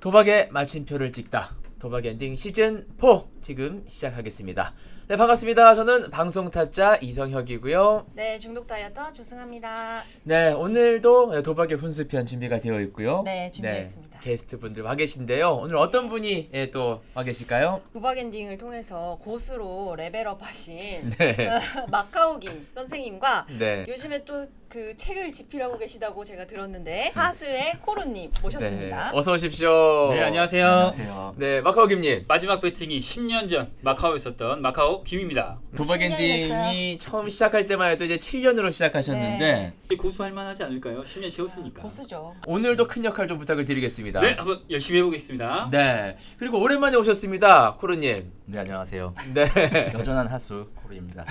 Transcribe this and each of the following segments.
도박의 마침표를 찍다. 도박 엔딩 시즌 4 지금 시작하겠습니다. 네, 반갑습니다. 저는 방송 타짜 이성혁이고요. 네, 중독 다이어터 조승아입니다. 네, 오늘도 도박의 훈수편 준비가 되어 있고요. 네, 준비했습니다. 게스트 분들 와 계신데요. 오늘 어떤 분이 또 와 계실까요? 도박 엔딩을 통해서 고수로 레벨업 하신 네. 마카오김 선생님과 네. 요즘에 또 그 책을 집필하고 계시다고 제가 들었는데 하수의 코루님 모셨습니다. 네. 어서 오십시오. 네, 안녕하세요. 안녕하세요. 네, 마카오김님. 마지막 배팅이 10년 전 마카오에 있었던 마카오 김입니다. 도박 10년이 엔딩이 처음 시작할 때만 해도 이제 7년으로 시작하셨는데 네. 이제 고수할 만하지 않을까요? 10년 채웠으니까. 고수죠. 오늘도 큰 역할 좀 부탁을 드리겠습니다. 네, 한번 열심히 해보겠습니다. 네. 그리고 오랜만에 오셨습니다. 코르님. 네, 안녕하세요. 네. 여전한 하수 코르입니다.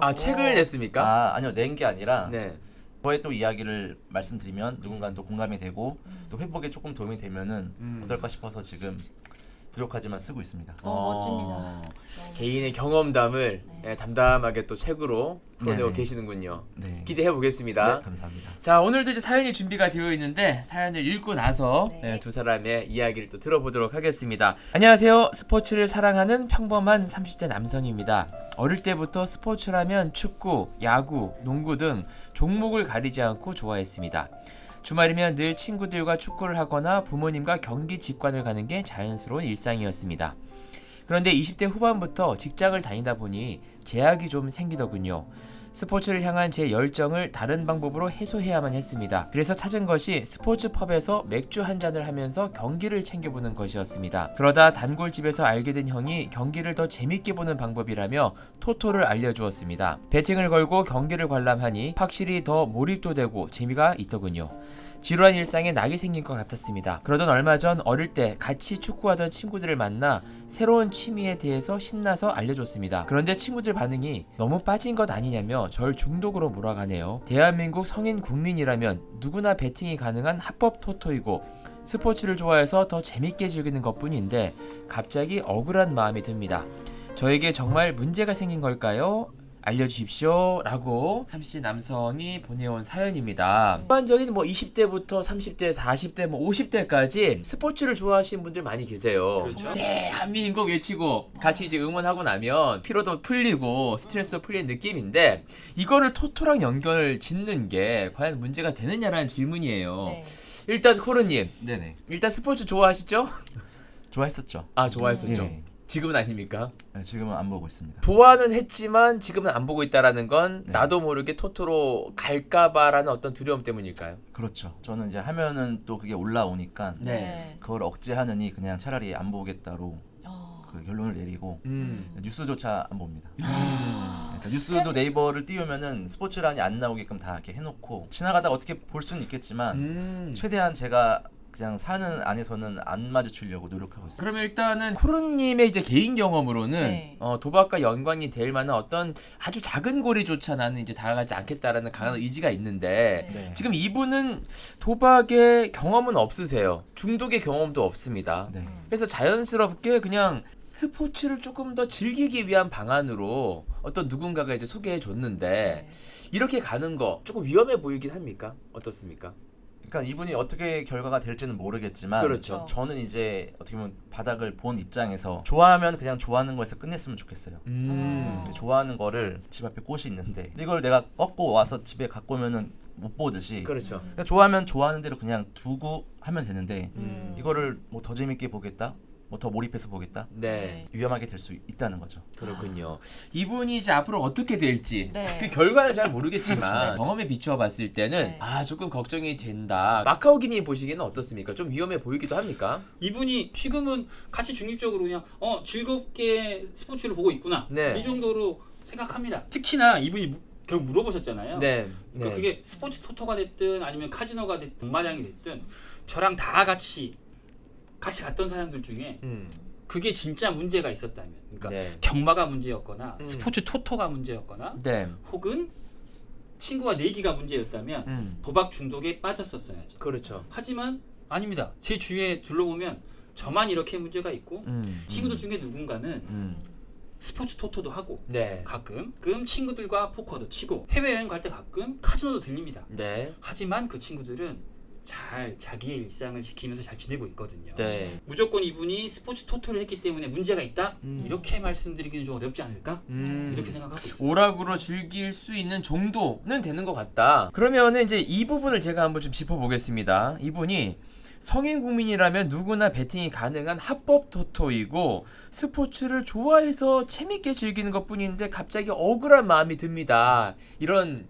아, 책을 냈습니까? 아니요, 낸 게 아니라 네. 저의 또 이야기를 말씀드리면 누군가는 또 공감이 되고 또 회복에 조금 도움이 되면은 어떨까 싶어서 지금 부족하지만 쓰고 있습니다. 멋집니다. 개인의 경험담을 담담하게 또 책으로 풀어내고 네네. 계시는군요. 네. 기대해 보겠습니다. 네, 감사합니다. 자, 오늘도 이제 사연이 준비가 되어 있는데 사연을 읽고 나서 네. 두 사람의 이야기를 또 들어보도록 하겠습니다. 안녕하세요. 스포츠를 사랑하는 평범한 30대 남성입니다. 어릴 때부터 스포츠라면 축구, 야구, 농구 등 종목을 가리지 않고 좋아했습니다. 주말이면 늘 친구들과 축구를 하거나 부모님과 경기 직관을 가는 게 자연스러운 일상이었습니다. 그런데 20대 후반부터 직장을 다니다 보니 제약이 좀 생기더군요. 스포츠를 향한 제 열정을 다른 방법으로 해소해야만 했습니다. 그래서 찾은 것이 스포츠 펍에서 맥주 한 잔을 하면서 경기를 챙겨보는 것이었습니다. 그러다 단골집에서 알게 된 형이 경기를 더 재밌게 보는 방법이라며 토토를 알려주었습니다. 배팅을 걸고 경기를 관람하니 확실히 더 몰입도 되고 재미가 있더군요. 지루한 일상에 낙이 생긴 것 같았습니다. 그러던 얼마 전 어릴 때 같이 축구하던 친구들을 만나 새로운 취미에 대해서 신나서 알려줬습니다. 그런데 친구들 반응이 너무 빠진 것 아니냐며 절 중독으로 몰아가네요. 대한민국 성인 국민이라면 누구나 배팅이 가능한 합법 토토이고 스포츠를 좋아해서 더 재밌게 즐기는 것뿐인데 갑자기 억울한 마음이 듭니다. 저에게 정말 문제가 생긴 걸까요? 알려주십시오 라고 30대 남성이 보내온 사연입니다. 일반적인 20대부터 30대, 40대, 50대까지 스포츠를 좋아하시는 분들 많이 계세요. 그렇죠. 대한민국 외치고 같이 이제 응원하고 나면 피로도 풀리고 스트레스도 풀리는 느낌인데 이거를 토토랑 연결 짓는 게 과연 문제가 되느냐라는 질문이에요. 네. 일단 코르님, 네네. 일단 스포츠 좋아하시죠? 좋아했었죠. 아, 좋아했었죠. 예. 지금은 아닙니까? 네, 지금은 안 보고 있습니다. 좋아는 했지만 지금은 안 보고 있다라는 건 네. 나도 모르게 토토로 갈까봐라는 어떤 두려움 때문일까요? 그렇죠. 저는 이제 하면은 또 그게 올라오니까 네. 그걸 억제하느니 그냥 차라리 안 보겠다로 어. 그 결론을 내리고 음. 뉴스조차 안 봅니다. 그러니까 뉴스도 네이버를 띄우면은 스포츠란이 안 나오게끔 다 이렇게 해놓고 지나가다가 어떻게 볼 수는 있겠지만 최대한 제가 그냥 사는 안에서는 안 마주치려고 노력하고 있어요. 그러면 일단은 코르님의 이제 개인 경험으로는 네. 도박과 연관이 될 만한 어떤 아주 작은 고리조차 나는 이제 다가가지 않겠다라는 강한 의지가 있는데 네. 지금 이분은 도박의 경험은 없으세요. 중독의 경험도 없습니다. 네. 그래서 자연스럽게 그냥 스포츠를 조금 더 즐기기 위한 방안으로 어떤 누군가가 이제 소개해 줬는데 이렇게 가는 거 조금 위험해 보이긴 합니까? 어떻습니까? 그러니까 이분이 어떻게 결과가 될지는 모르겠지만 그렇죠. 저는 이제 어떻게 보면 바닥을 본 입장에서 좋아하면 그냥 좋아하는 거에서 끝냈으면 좋겠어요. 좋아하는 거를 집 앞에 꽃이 있는데 이걸 내가 꺾고 와서 집에 갖고 오면은 못 보듯이 그렇죠. 그냥 좋아하면 좋아하는 대로 그냥 두고 하면 되는데 이거를 뭐 더 재밌게 보겠다, 뭐 더 몰입해서 보겠다, 네. 위험하게 될 수 있다는 거죠. 그렇군요. 이분이 이제 앞으로 어떻게 될지 네. 그 결과는 잘 모르겠지만 경험에 비추어 봤을 때는 네. 조금 걱정이 된다. 마카오김이 보시기에는 어떻습니까? 좀 위험해 보이기도 합니까? 이분이 지금은 같이 중립적으로 그냥 즐겁게 스포츠를 보고 있구나. 네. 이 정도로 생각합니다. 특히나 이분이 결국 물어보셨잖아요. 네. 그러니까 그게 스포츠 토토가 됐든 아니면 카지노가 됐든 복마장이 됐든 저랑 다 같이 갔던 사람들 중에 그게 진짜 문제가 있었다면, 그러니까 네. 경마가 문제였거나 스포츠 토토가 문제였거나 네. 혹은 친구와 내기가 문제였다면 도박 중독에 빠졌었어야죠. 그렇죠. 하지만 아닙니다. 제 주위에 둘러보면 저만 이렇게 문제가 있고 친구들 중에 누군가는 스포츠 토토도 하고 네. 가끔 친구들과 포커도 치고 해외여행 갈 때 가끔 카지노도 들립니다. 네. 하지만 그 친구들은 잘 자기의 일상을 지키면서 잘 지내고 있거든요. 네. 무조건 이분이 스포츠 토토를 했기 때문에 문제가 있다? 이렇게 말씀드리기는 좀 어렵지 않을까? 이렇게 생각하고 있어요. 오락으로 즐길 수 있는 정도는 되는 것 같다. 그러면은 이제 이 부분을 제가 한번 좀 짚어보겠습니다. 이분이 성인 국민이라면 누구나 베팅이 가능한 합법 토토이고 스포츠를 좋아해서 재밌게 즐기는 것뿐인데 갑자기 억울한 마음이 듭니다. 이런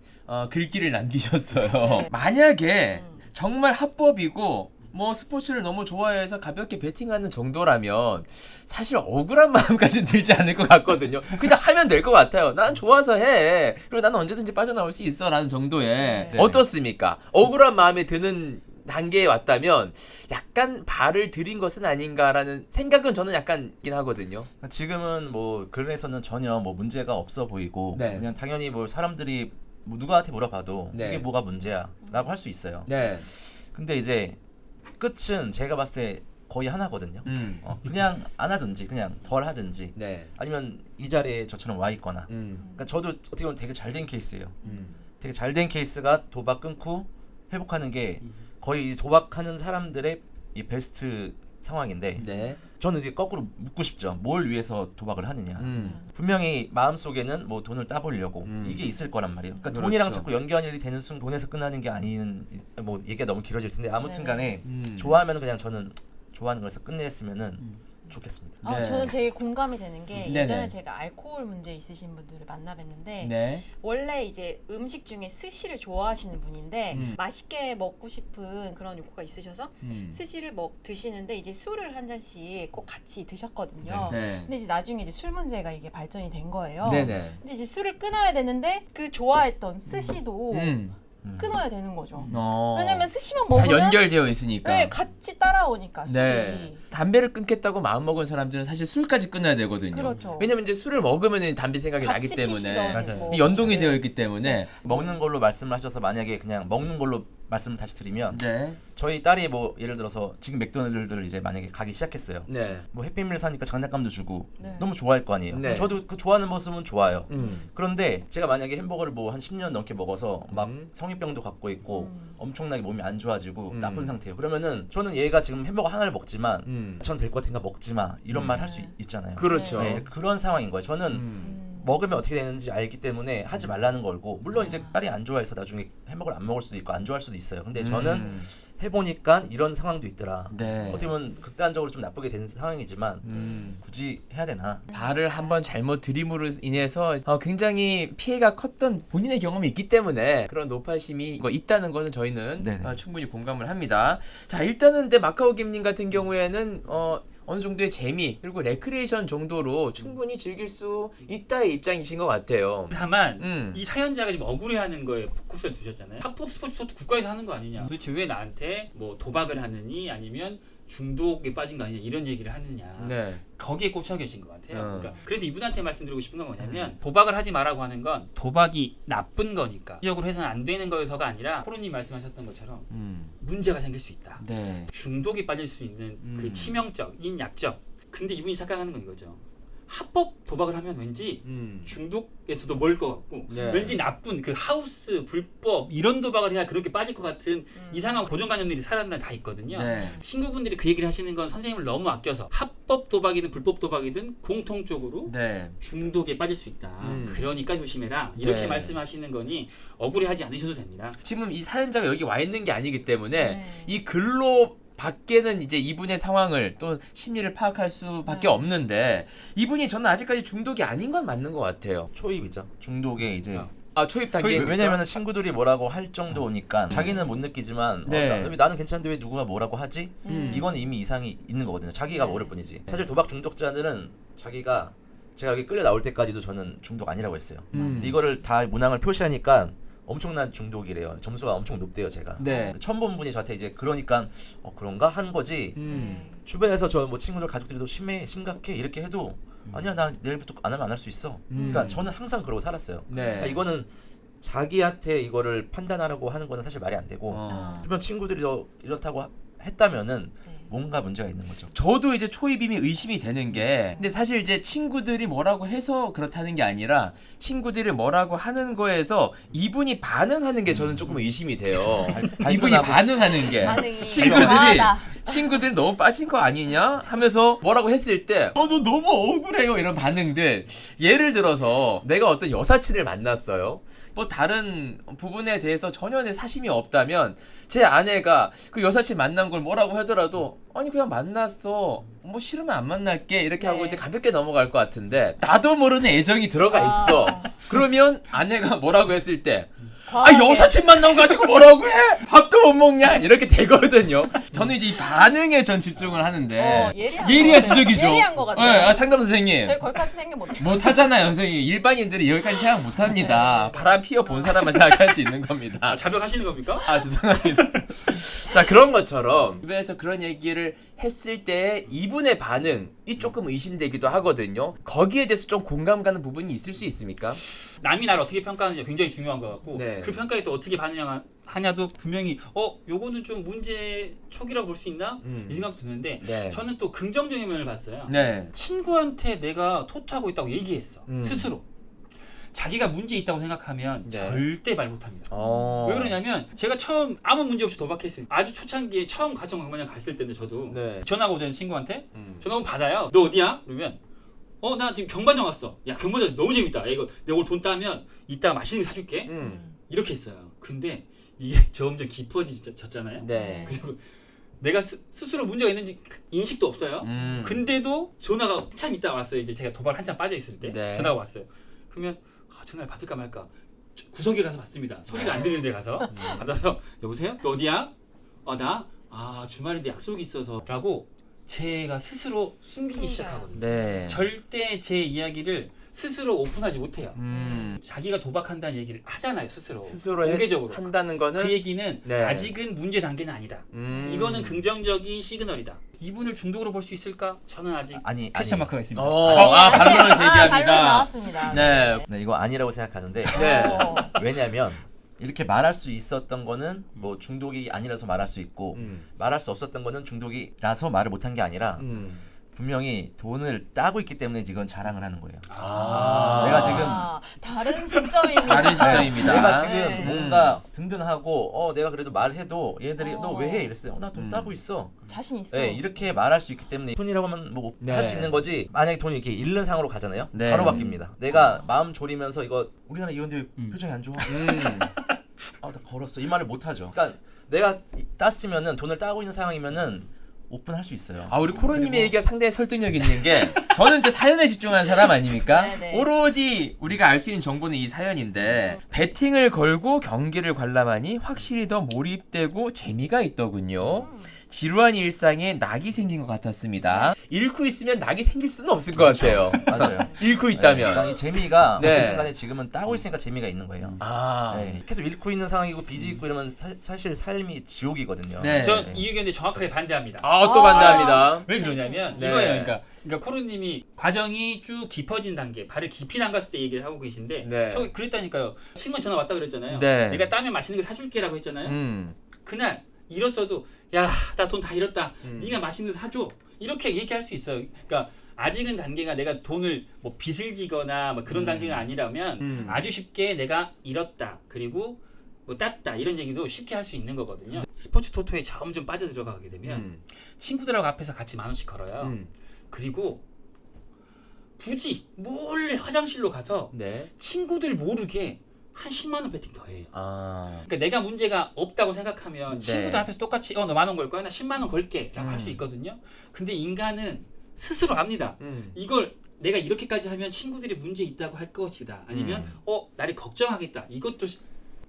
글귀를 남기셨어요. 만약에 정말 합법이고 뭐 스포츠를 너무 좋아해서 가볍게 베팅하는 정도라면 사실 억울한 마음까지 들지 않을 것 같거든요. 그냥 하면 될 것 같아요. 난 좋아서 해. 그리고 나는 언제든지 빠져나올 수 있어 라는 정도에 네. 어떻습니까? 억울한 마음이 드는 단계에 왔다면 약간 발을 들인 것은 아닌가라는 생각은 저는 약간 있긴 하거든요. 지금은 뭐 글에서는 전혀 뭐 문제가 없어 보이고 네. 그냥 당연히 뭐 사람들이 뭐 누구한테 물어봐도 네. 이게 뭐가 문제야라고 할 수 있어요. 네. 근데 이제 끝은 제가 봤을 때 거의 하나거든요. 그냥 안 하든지 그냥 덜 하든지 네. 아니면 이 자리에 저처럼 와 있거나. 그러니까 저도 어떻게 보면 되게 잘된 케이스예요. 되게 잘된 케이스가 도박 끊고 회복하는 게 거의 이 도박하는 사람들의 이 베스트 상황인데 네. 저는 이제 거꾸로 묻고 싶죠. 뭘 위해서 도박을 하느냐. 분명히 마음속에는 뭐 돈을 따보려고 이게 있을 거란 말이에요. 그러니까 그렇죠. 돈이랑 자꾸 연결이 되는 순간 돈에서 끝나는 게 아닌 뭐 얘기가 너무 길어질 텐데 아무튼 간에 음. 좋아하면 그냥 저는 좋아하는 거에서 끝냈으면은 좋겠습니다. 네. 저는 되게 공감이 되는 게 네네. 예전에 제가 알코올 문제 있으신 분들을 만나 뵀는데 네. 원래 이제 음식 중에 스시를 좋아하시는 분인데 맛있게 먹고 싶은 그런 욕구가 있으셔서 스시를 드시는데 이제 술을 한 잔씩 꼭 같이 드셨거든요. 네. 근데 이제 나중에 이제 술 문제가 이게 발전이 된 거예요. 네네. 근데 이제 술을 끊어야 되는데 그 좋아했던 스시도 끊어야 되는 거죠. 왜냐면 스시만 다 먹으면 연결되어 있으니까. 네, 같이 따라오니까 술이. 네. 담배를 끊겠다고 마음 먹은 사람들은 사실 술까지 끊어야 되거든요. 그렇죠. 왜냐면 이제 술을 먹으면 담배 생각이 나기 같이 때문에 피시던 맞아요. 뭐. 이 연동이 네. 되어 있기 때문에 먹는 걸로 말씀을 하셔서 만약에 그냥 먹는 걸로 말씀을 다시 드리면 네. 저희 딸이 뭐 예를 들어서 지금 맥도날드를 이제 만약에 가기 시작했어요. 네. 뭐 해피밀 사니까 장난감도 주고 네. 너무 좋아할 거 아니에요. 네. 저도 그 좋아하는 모습은 좋아요. 음. 그런데 제가 만약에 햄버거를 뭐 한 10년 넘게 먹어서 막 성인병도 갖고 있고 엄청나게 몸이 안 좋아지고 나쁜 상태예요. 그러면은 저는 얘가 지금 햄버거 하나를 먹지만 전 될 것 같으니까 먹지 마 이런 말 할 수 있잖아요. 그렇죠. 네, 그런 상황인 거예요. 저는 먹으면 어떻게 되는지 알기 때문에 하지 말라는 걸고 물론 이제 딸이 안 좋아해서 나중에 햄버거를 안 먹을 수도 있고 안 좋아할 수도 있어요. 근데 저는 해보니까 이런 상황도 있더라. 네. 어떻게 보면 극단적으로 좀 나쁘게 된 상황이지만 굳이 해야 되나? 발을 한번 잘못 들임으로 인해서 굉장히 피해가 컸던 본인의 경험이 있기 때문에 그런 노파심이 있다는 것은 저희는 네네. 충분히 공감을 합니다. 자, 일단은 근데 마카오 김님 같은 경우에는 어느 정도의 재미 그리고 레크리에이션 정도로 충분히 즐길 수 있다의 입장이신 것 같아요. 다만 이 사연자가 지금 억울해하는 거에 포커스를 두셨잖아요. 합법 스포츠 토토 국가에서 하는 거 아니냐. 도대체 왜 나한테 뭐 도박을 하느니 아니면 중독에 빠진 거 아니냐 이런 얘기를 하느냐. 네. 거기에 꽂혀 계신 것 같아요. 그러니까 그래서 이분한테 말씀드리고 싶은 건 뭐냐면 도박을 하지 말라고 하는 건 도박이 나쁜 거니까 지적으로 해서는 안 되는 거여서가 아니라 코로님 말씀하셨던 것처럼 문제가 생길 수 있다. 네. 중독에 빠질 수 있는 그 치명적인 약점. 근데 이분이 착각하는 건 이거죠. 합법 도박을 하면 왠지 중독에서도 멀 것 같고 네. 왠지 나쁜 그 하우스 불법 이런 도박을 해야 그렇게 빠질 것 같은 이상한 고정관념들이 사람들은 다 있거든요. 네. 친구분들이 그 얘기를 하시는 건 선생님을 너무 아껴서 합법 도박이든 불법 도박이든 공통적으로 네. 중독에 빠질 수 있다. 그러니까 조심해라. 이렇게 네. 말씀하시는 거니 억울해하지 않으셔도 됩니다. 지금 이 사연자가 여기 와 있는 게 아니기 때문에 네. 이 글로 밖에는 이제 이분의 상황을 또 심리를 파악할 수밖에 없는데 이분이 저는 아직까지 중독이 아닌 건 맞는 것 같아요. 초입이죠. 중독에 이제 초입 단계. 왜냐면은 친구들이 뭐라고 할 정도니까 자기는 못 느끼지만 네. 나는 괜찮은데 왜 누구가 뭐라고 하지? 이건 이미 이상이 있는 거거든요. 자기가 모를 뿐이지. 사실 도박 중독자들은 자기가 제가 여기 끌려 나올 때까지도 저는 중독 아니라고 했어요. 근데 이거를 다 문항을 표시하니까 엄청난 중독이래요. 점수가 엄청 높대요, 제가. 네. 처음 본 분이 저한테 이제 그러니까 그런가 한 거지. 주변에서 저 뭐 친구들 가족들도 심각해 이렇게 해도 아니야 나 내일부터 안 하면 안 할 수 있어. 그러니까 저는 항상 그러고 살았어요. 네. 그러니까 이거는 자기한테 이거를 판단하라고 하는 거는 사실 말이 안 되고 주변 친구들이 이렇다고 했다면은 네. 뭔가 문제가 있는 거죠. 저도 이제 초이빔이 의심이 되는 게 근데 사실 이제 친구들이 뭐라고 해서 그렇다는 게 아니라 친구들이 뭐라고 하는 거에서 이분이 반응하는 게 저는 조금 의심이 돼요. 이분이 발끈하고 반응하는 게 반응이 친구들이 과하다. 친구들이 너무 빠진 거 아니냐 하면서 뭐라고 했을 때 너 너무 억울해요 이런 반응들. 예를 들어서 내가 어떤 여사친을 만났어요. 뭐 다른 부분에 대해서 전혀 내 사심이 없다면 제 아내가 그 여사친 만난 걸 뭐라고 하더라도 아니 그냥 만났어 뭐 싫으면 안 만날게 이렇게 하고 네. 이제 가볍게 넘어갈 것 같은데 나도 모르는 애정이 들어가 있어. 그러면 아내가 뭐라고 했을 때 아 여사친 만나고 가지고 뭐라고 해? 밥도 못 먹냐? 이렇게 되거든요. 저는 이제 이 반응에 전 집중을 하는데 예리한 지적이죠. 예리한 것 같아요. 네, 아, 상담 선생님. 저희 거기까지 생각 못해요. 못 하잖아요, 선생님. 일반인들이 여기까지 생각 못 합니다. 바람 피워 본 사람만 생각할 수 있는 겁니다. 자백하시는 겁니까? 아, 죄송합니다. 자, 그런 것처럼 주변에서 그런 얘기를 했을 때 이분의 반응이 조금 의심되기도 하거든요. 거기에 대해서 좀 공감 가는 부분이 있을 수 있습니까? 남이 나를 어떻게 평가하느냐 굉장히 중요한 것 같고 네. 그 평가에 또 어떻게 반응하냐도 분명히 요거는 좀 문제 촉이라고 볼 수 있나? 이 생각도 드는데 네. 저는 또 긍정적인 면을 봤어요. 네. 친구한테 내가 토토하고 있다고 얘기했어. 스스로. 자기가 문제 있다고 생각하면 네. 절대 말 못합니다. 어. 왜 그러냐면 제가 처음 아무 문제 없이 도박했을 때 아주 초창기에 처음 가정응만장 갔을 때인데 저도 네. 전화가 오잖아요 친구한테 전화 오면 받아요. 너 어디야? 그러면 나 지금 경마장 왔어. 야 경마장 너무 재밌다. 야, 이거 내가 오늘 돈 따면 이따가 맛있는 거 사줄게. 이렇게 했어요. 근데 이게 점점 깊어졌잖아요. 네. 그리고 내가 스스로 문제가 있는지 인식도 없어요. 근데도 전화가 한참 있다 왔어요. 이제 제가 도발 한참 빠져 있을 때 네. 전화가 왔어요. 그러면 전화를 받을까 말까 구석에 가서 받습니다. 소리가 안 들리는 데 가서 받아서 여보세요? 너 어디야? 나? 주말인데 약속이 있어서 라고 제가 스스로 숨기기 시작하거든요. 네. 절대 제 이야기를 스스로 오픈하지 못해요. 자기가 도박한다는 얘기를 하잖아요. 스스로 공개적으로 한다는 거는 그 얘기는 네. 아직은 문제 단계는 아니다. 이거는 긍정적인 시그널이다. 이분을 중독으로 볼 수 있을까? 저는 아직 아니 퀘스천 마크가 있습니다. 반론을 제기합니다. 반론 나왔습니다. 네. 네, 이거 아니라고 생각하는데 네. 왜냐면 이렇게 말할 수 있었던 거는 뭐 중독이 아니라서 말할 수 있고 말할 수 없었던 거는 중독이라서 말을 못한 게 아니라 분명히 돈을 따고 있기 때문에 이건 자랑을 하는 거예요. 내가 지금 다른 시점입니다. 다른 시점입니다. 내가 지금 네. 뭔가 든든하고 내가 그래도 말해도 얘들이 너 왜 해? 이랬어요. 나 돈 따고 있어. 자신 있어. 네, 이렇게 말할 수 있기 때문에 돈이라고 하면 뭐 할 수 네. 있는 거지. 만약에 돈이 이렇게 잃는 상으로 가잖아요. 네. 바로 바뀝니다. 내가 마음 졸이면서 이거 우리나라 이런데 표정이 안 좋아. 나 걸었어. 이 말을 못 하죠. 그러니까 내가 땄으면은 돈을 따고 있는 상황이면은 오픈할 수 있어요. 우리 코로님의 얘기가 상당히 설득력 있는 게 저는 이제 사연에 집중한 사람 아닙니까? 네네. 오로지 우리가 알 수 있는 정보는 이 사연인데 배팅을 걸고 경기를 관람하니 확실히 더 몰입되고 재미가 있더군요. 지루한 일상에 낙이 생긴 것 같았습니다. 잃고 있으면 낙이 생길 수는 없을 것 같아요. 맞아요. 잃고 네, 있다면. 그러니까 이 재미가 네. 어쨌든 간에 지금은 따고 있으니까 재미가 있는 거예요. 네, 계속 잃고 있는 상황이고 빚이 있고 이러면 사실 삶이 지옥이거든요. 네. 전 이 의견에 정확하게 반대합니다. 또 반대합니다. 왜 그러냐면 네. 이거예요. 그러니까 코로님이 과정이 쭉 깊어진 단계, 발을 깊이 담갔을 때 얘기를 하고 계신데 네. 저 그랬다니까요. 친구만 전화 왔다 그랬잖아요. 네. 내가 따면 맛있는 거 사줄게라고 했잖아요. 그날 잃었어도 야 나 돈 다 잃었다. 네가 맛있는 거 사줘. 이렇게 얘기할 수 있어요. 그러니까 아직은 단계가 내가 돈을 뭐 빚을 지거나 뭐 그런 단계가 아니라면 아주 쉽게 내가 잃었다. 그리고 뭐 땄다 이런 얘기도 쉽게 할 수 있는 거거든요. 스포츠 토토에 점점 빠져들어가게 되면 친구들하고 앞에서 같이 10,000원씩 걸어요. 그리고 굳이 몰래 화장실로 가서 네. 친구들 모르게 한 10만 원 베팅 더 해요. 아. 그러니까 내가 문제가 없다고 생각하면 네. 친구들 앞에서 똑같이 너 10,000원 걸 거야? 나 10만 원 걸게 라고 할 수 있거든요. 근데 인간은 스스로 압니다. 이걸 내가 이렇게까지 하면 친구들이 문제 있다고 할 것이다. 아니면 나를 걱정하겠다. 이것도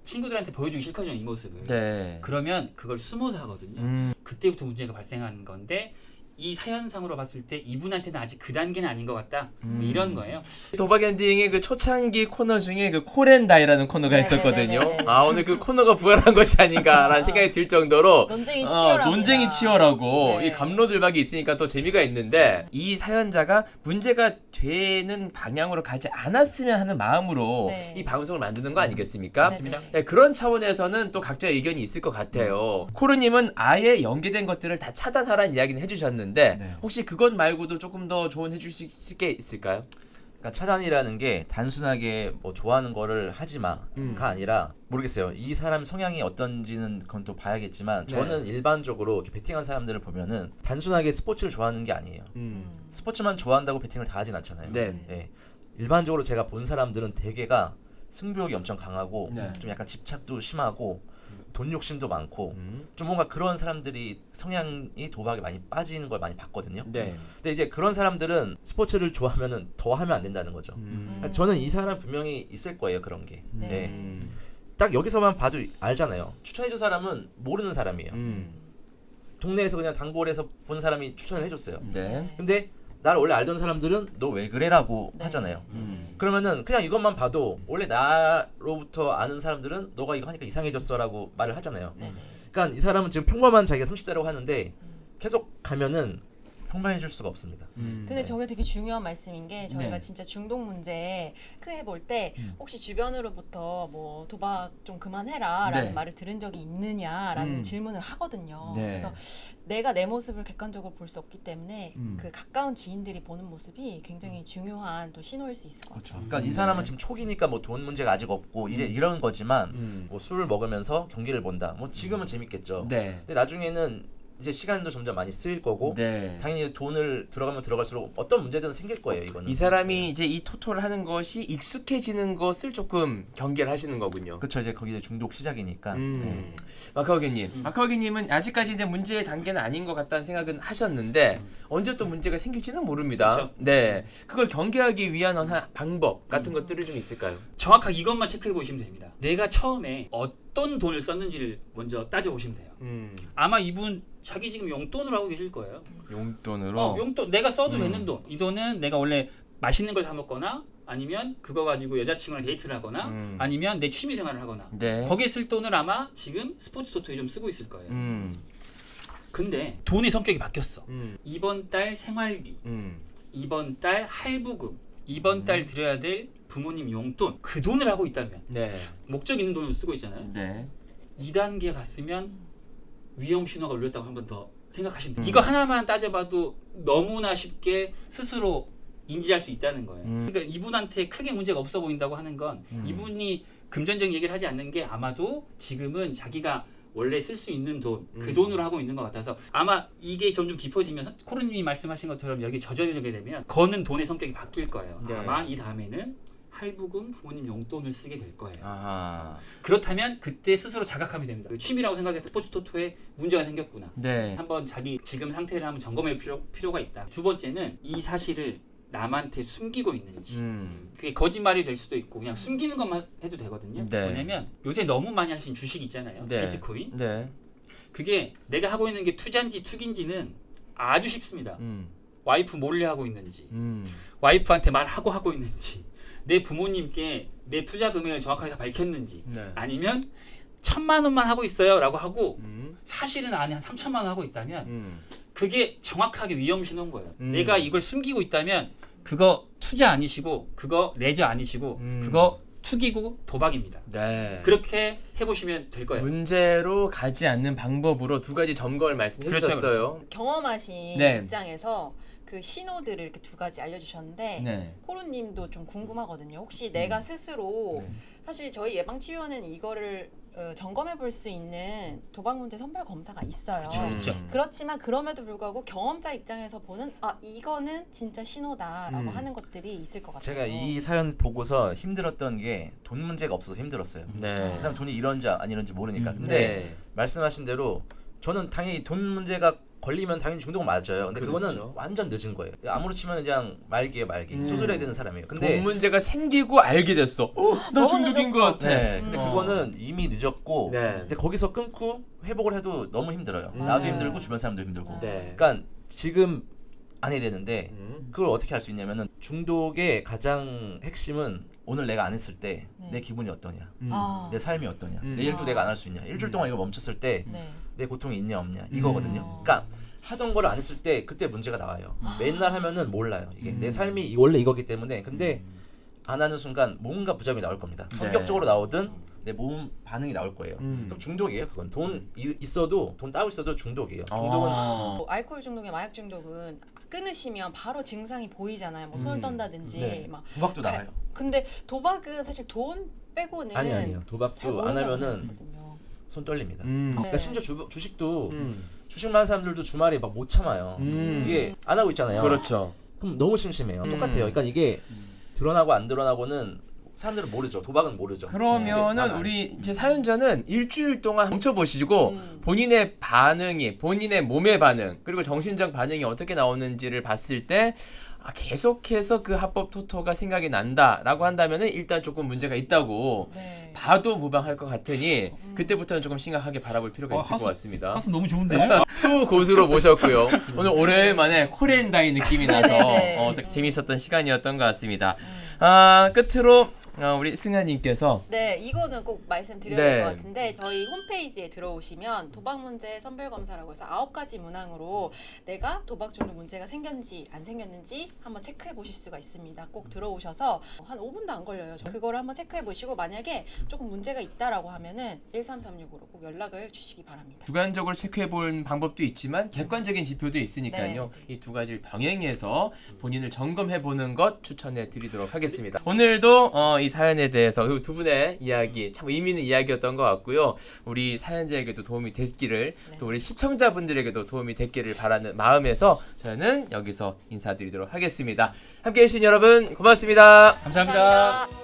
친구들한테 보여주기 싫거든요. 이 모습을. 네. 그러면 그걸 숨어서 하거든요. 그때부터 문제가 발생하는 건데 이 사연상으로 봤을 때 이분한테는 아직 그 단계는 아닌 것 같다. 뭐 이런 거예요. 도박 엔딩의 그 초창기 코너 중에 그 콜앤다이라는 코너가 있었거든요. 네네네네네. 아 오늘 그 코너가 부활한 것이 아닌가라는 생각이 들 정도로 논쟁이 치열합니다. 논쟁이 치열하고 네. 이 감로들박이 있으니까 또 재미가 있는데 이 사연자가 문제가 되는 방향으로 가지 않았으면 하는 마음으로 네. 이 방송을 만드는 거 아니겠습니까? 맞습니다. 네, 그런 차원에서는 또 각자의 의견이 있을 것 같아요. 코르님은 아예 연계된 것들을 다 차단하라는 이야기는 해주셨는데 네. 혹시 그것 말고도 조금 더 조언해 주실 수 있게 있을까요? 그러니까 차단이라는 게 단순하게 뭐 좋아하는 거를 하지 마가 아니라 모르겠어요. 이 사람 성향이 어떤지는 그건 또 봐야겠지만 저는 일반적으로 이렇게 베팅한 사람들을 보면은 단순하게 스포츠를 좋아하는 게 아니에요. 스포츠만 좋아한다고 베팅을 다 하진 않잖아요. 네. 예. 일반적으로 제가 본 사람들은 대개가 승부욕이 엄청 강하고 네. 좀 약간 집착도 심하고 돈 욕심도 많고 좀 뭔가 그런 사람들이 성향이 도박에 많이 빠지는 걸 많이 봤거든요. 네. 근데 이제 그런 사람들은 스포츠를 좋아하면은 더 하면 안 된다는 거죠. 그러니까 저는 이 사람 분명히 있을 거예요, 그런 게. 네. 예. 딱 여기서만 봐도 알잖아요. 추천해준 사람은 모르는 사람이에요. 동네에서 그냥 단골에서 본 사람이 추천을 해줬어요. 네. 근데 날 원래 알던 사람들은 너 왜 그래라고 네. 하잖아요. 그러면은 그냥 이것만 봐도 원래 나로부터 아는 사람들은 너가 이거 하니까 이상해졌어라고 말을 하잖아요. 네네. 그러니까 이 사람은 지금 평범한 자기가 30대라고 하는데 계속 가면은 평범해질 수가 없습니다. 근데 저게 되게 중요한 말씀인 게 저희가 네. 진짜 중독 문제 크게 볼 때 혹시 주변으로부터 뭐 도박 좀 그만해라라는 네. 말을 들은 적이 있느냐라는 질문을 하거든요. 네. 그래서 내가 내 모습을 객관적으로 볼 수 없기 때문에 그 가까운 지인들이 보는 모습이 굉장히 중요한 또 신호일 수 있을 것 같아요. 그렇죠. 그러니까 이 사람은 지금 초기니까 뭐 돈 문제가 아직 없고 이제 이런 거지만 뭐 술을 먹으면서 경기를 본다. 뭐 지금은 재밌겠죠. 네. 근데 나중에는 이제 시간도 점점 많이 쓰일 거고 네. 당연히 돈을 들어가면 들어갈수록 어떤 문제든 생길 거예요. 이거는. 이 사람이 이제 이 토토를 하는 것이 익숙해지는 것을 조금 경계를 하시는 거군요. 그렇죠. 이제 거기 이제 중독 시작이니까. 네. 마카오게님, 마카오게님은 아직까지 이제 문제의 단계는 아닌 것 같다는 생각은 하셨는데 언제 또 문제가 생길지는 모릅니다. 그쵸. 네, 그걸 경계하기 위한 어떤 방법 같은 것들이 좀 있을까요? 정확하게 이것만 체크해 보시면 됩니다. 내가 처음에 어떤 돈을 썼는지를 먼저 따져 보시면 돼요. 아마 이분 자기 지금 용돈으로 하고 계실 거예요. 용돈으로. 용돈 내가 써도 되는 돈. 이 돈은 내가 원래 맛있는 걸 사 먹거나 아니면 그거 가지고 여자친구랑 데이트를 하거나 아니면 내 취미 생활을 하거나 네. 거기에 쓸 돈을 아마 지금 스포츠 토토에 좀 쓰고 있을 거예요. 근데 돈의 성격이 바뀌었어. 이번 달 생활비, 이번 달 할부금, 이번 달 드려야 될 부모님 용돈 그 돈을 하고 있다면 네. 목적 있는 돈을 쓰고 있잖아요. 네. 2단계 갔으면 위험 신호가 울렸다고 한 번 더 생각하시면 돼요. 이거 하나만 따져봐도 너무나 쉽게 스스로 인지할 수 있다는 거예요. 그러니까 이분한테 크게 문제가 없어 보인다고 하는 건 이분이 금전적인 얘기를 하지 않는 게 아마도 지금은 자기가 원래 쓸 수 있는 돈, 그 돈으로 하고 있는 것 같아서 아마 이게 점점 깊어지면서 코르님이 말씀하신 것처럼 여기 젖어들게 되면 거는 돈의 성격이 바뀔 거예요. 네. 아마 이 다음에는 할부금, 부모님 용돈을 쓰게 될 거예요. 아하. 그렇다면 그때 스스로 자각하면 됩니다. 취미라고 생각해서 스포츠 토토에 문제가 생겼구나. 네. 한번 자기 지금 상태를 한번 점검할 필요가 있다. 두 번째는 이 사실을 남한테 숨기고 있는지. 그게 거짓말이 될 수도 있고 그냥 숨기는 것만 해도 되거든요. 네. 왜냐면 요새 너무 많이 하시는 주식 있잖아요. 네. 비트코인. 네. 그게 내가 하고 있는 게 투자인지 투기인지는 아주 쉽습니다. 와이프 몰래 하고 있는지 와이프한테 말하고 하고 있는지 내 부모님께 내 투자 금액을 정확하게 밝혔는지 네. 아니면 1,000만 원만 하고 있어요 라고 하고 사실은 안에 한 3천만 원 하고 있다면 그게 정확하게 위험 신호인 거예요. 내가 이걸 숨기고 있다면 그거 투자 아니시고 그거 레저 아니시고 그거 투기고 도박입니다. 네. 그렇게 해보시면 될 거예요. 문제로 가지 않는 방법으로 두 가지 점검을 말씀해 그렇죠, 주셨어요. 경험하신 네. 입장에서 그 신호들을 이렇게 두 가지 알려주셨는데 네. 코로님도 좀 궁금하거든요. 혹시 내가 스스로 사실 저희 예방치유원은 이거를 점검해 볼 수 있는 도박 문제 선별 검사가 있어요. 그렇죠. 그렇지만 그럼에도 불구하고 경험자 입장에서 보는 아 이거는 진짜 신호다라고 하는 것들이 있을 것 같아요. 제가 이 사연 보고서 힘들었던 게 돈 문제가 없어서 힘들었어요. 네. 그 사람 돈이 이런지 아니런지 모르니까. 근데 네. 말씀하신 대로 저는 당연히 돈 문제가 걸리면 당연히 중독은 맞아요. 근데 그거는 그렇죠. 완전 늦은 거예요. 아무렇지만 그냥 말기에 말기. 수술해야 되는 사람이에요. 근데 돈 문제가 생기고 알게 됐어. 나 너무 중독인 늦었어. 것 같아. 네, 근데 그거는 이미 늦었고 네. 이제 거기서 끊고 회복을 해도 너무 힘들어요. 나도 힘들고 주변 사람도 힘들고. 네. 그러니까 지금 안 해야 되는데 그걸 어떻게 할 수 있냐면은 중독의 가장 핵심은 오늘 내가 안 했을 때 내 기분이 어떠냐, 내 삶이 어떠냐, 내일도 내가 안 할 수 있냐, 일주일 동안 이거 멈췄을 때 내 고통이 있냐 없냐 이거거든요. 그러니까 하던 거를 안 했을 때 그때 문제가 나와요. 맨날 하면은 몰라요. 이게 내 삶이 원래 이거기 때문에. 근데 안 하는 순간 뭔가 부작용이 나올 겁니다. 성격적으로 나오든 내 몸 반응이 나올 거예요. 그럼 중독이에요. 그건 돈 있어도 돈 따고 있어도 중독이에요. 중독은 알코올 중독에 마약 중독은 끊으시면 바로 증상이 보이잖아요. 뭐 손을 떤다든지 네. 막. 도박도 나와요. 근데 도박은 사실 돈 빼고는 아니요. 잘 도박도 안 하면은 모르거든요. 손 떨립니다. 네. 그러니까 심지어 주식도 주식 많은 사람들도 주말에 막 못 참아요. 이게 안 하고 있잖아요. 그렇죠. 그럼 너무 심심해요. 똑같아요. 그러니까 이게 드러나고 안 드러나고는 사람들은 모르죠. 도박은 모르죠. 그러면은 우리 이제 사연자는 일주일 동안 멈춰보시고 본인의 반응이, 본인의 몸의 반응, 그리고 정신적 반응이 어떻게 나오는지를 봤을 때 계속해서 그 합법 토토가 생각이 난다라고 한다면은 일단 조금 문제가 있다고 봐도 무방할 것 같으니 그때부터는 조금 심각하게 바라볼 필요가 있을 것 같습니다. 하수 너무 좋은데? 투 고수로 모셨고요. 오늘 오랜만에 코리앤다이 느낌이 나서 네네네. 되게 재밌었던 시간이었던 것 같습니다. 끝으로 우리 승아님께서 네, 이거는 꼭 말씀드려야 네. 될 것 같은데 저희 홈페이지에 들어오시면 도박 문제 선별 검사라고 해서 9가지 문항으로 내가 도박 중독 문제가 생겼는지 안 생겼는지 한번 체크해 보실 수가 있습니다. 꼭 들어오셔서 한 5분도 안 걸려요. 그거를 한번 체크해 보시고 만약에 조금 문제가 있다라고 하면은 1336으로 꼭 연락을 주시기 바랍니다. 주관적으로 체크해 볼 방법도 있지만 객관적인 지표도 있으니까요. 이 두 가지를 병행해서 본인을 점검해 보는 것 추천해 드리도록 하겠습니다. 오늘도 이 사연에 대해서 두 분의 이야기 참 의미 있는 이야기였던 것 같고요. 우리 사연자에게도 도움이 됐기를 또 우리 시청자분들에게도 도움이 됐기를 바라는 마음에서 저는 여기서 인사드리도록 하겠습니다. 함께해 주신 여러분 고맙습니다. 감사합니다. 감사합니다.